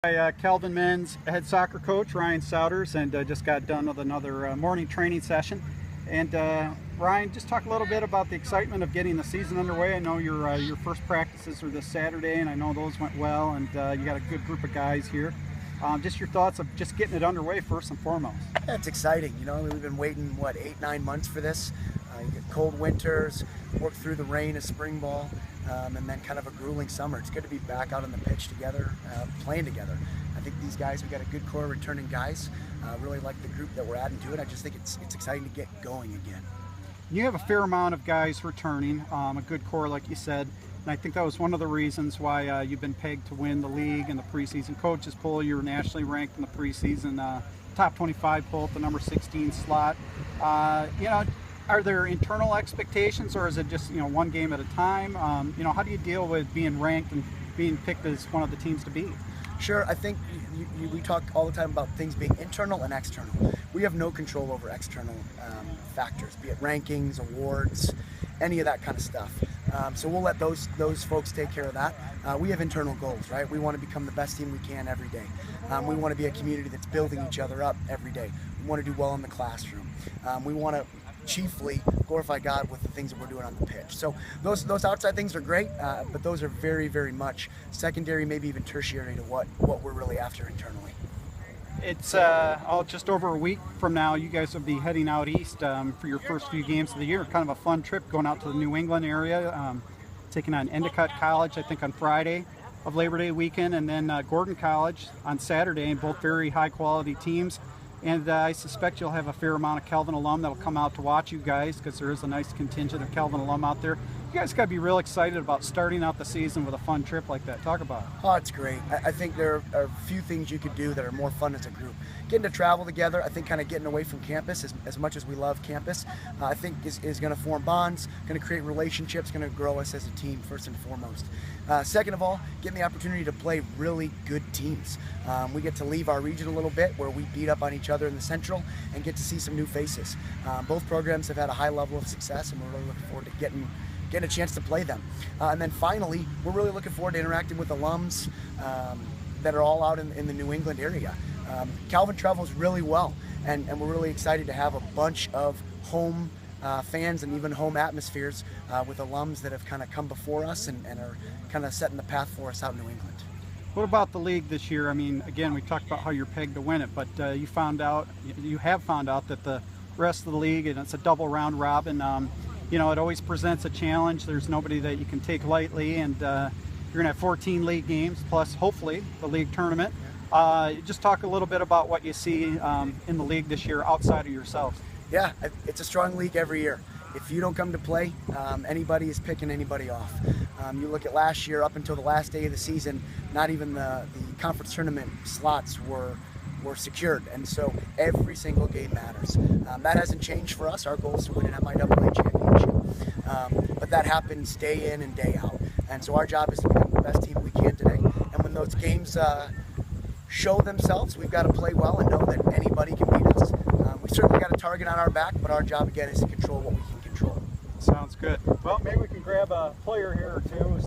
Calvin men's head soccer coach Ryan Souders, and just got done with another morning training session. And Ryan, just talk a little bit about the excitement of getting the season underway. I know your first practices are this Saturday, and I know those went well, and you got a good group of guys here. Just your thoughts of just getting it underway first and foremost. Yeah, it's exciting. You know, we've been waiting, 8-9 months for this. You get cold winters, work through the rain of spring ball, and then kind of a grueling summer. It's good to be back out on the pitch together, playing together. I think these guys, we got a good core of returning guys. Really like the group that we're adding to it. I just think it's exciting to get going again. You have a fair amount of guys returning, a good core, like you said. And I think that was one of the reasons why you've been pegged to win the league and the preseason coaches poll. You were nationally ranked in the preseason top 25 poll at the number 16 slot. Are there internal expectations, or is it just one game at a time? How do you deal with being ranked and being picked as one of the teams to beat? Sure, I think we talk all the time about things being internal and external. We have no control over external factors, be it rankings, awards, any of that kind of stuff. So we'll let those folks take care of that. We have internal goals, right? We want to become the best team we can every day. We want to be a community that's building each other up every day. We want to do well in the classroom. We want to chiefly glorify God with the things that we're doing on the pitch. So those outside things are great, but those are very, very much secondary, maybe even tertiary to what we're really after internally. It's just over a week from now. You guys will be heading out east for your first few games of the year. Kind of a fun trip, going out to the New England area, taking on Endicott College, I think, on Friday of Labor Day weekend, and then Gordon College on Saturday, and both very high-quality teams. And I suspect you'll have a fair amount of Calvin alum that'll come out to watch you guys, because there is a nice contingent of Calvin alum out there. You guys got to be real excited about starting out the season with a fun trip like that. Talk about it. Oh, it's great. I think there are a few things you could do that are more fun as a group. Getting to travel together, I think kind of getting away from campus, as much as we love campus, I think is going to form bonds, going to create relationships, going to grow us as a team first and foremost. Second of all, getting the opportunity to play really good teams. We get to leave our region a little bit where we beat up on each other in the Central and get to see some new faces. Both programs have had a high level of success, and we're really looking forward to getting a chance to play them. And then finally, we're really looking forward to interacting with alums that are all out in the New England area. Calvin travels really well, and we're really excited to have a bunch of home fans and even home atmospheres with alums that have kind of come before us and are kind of setting the path for us out in New England. What about the league this year? I mean, again, we talked about how you're pegged to win it, but you have found out that the rest of the league, and it's a double round robin, it always presents a challenge. There's nobody that you can take lightly, and you're going to have 14 league games, plus hopefully the league tournament. Just talk a little bit about what you see in the league this year outside of yourselves. Yeah, it's a strong league every year. If you don't come to play, anybody is picking anybody off. You look at last year, up until the last day of the season, not even the conference tournament slots were secured, and so every single game matters. That hasn't changed for us. Our goal is to win an MIAA championship, but that happens day in and day out, and so our job is to become the best team we can today. And when those games show themselves, we've got to play well and know that anybody can beat us. We certainly got a target on our back, but our job again is to control what we can control. Sounds good. Well, maybe we can grab a player here or two.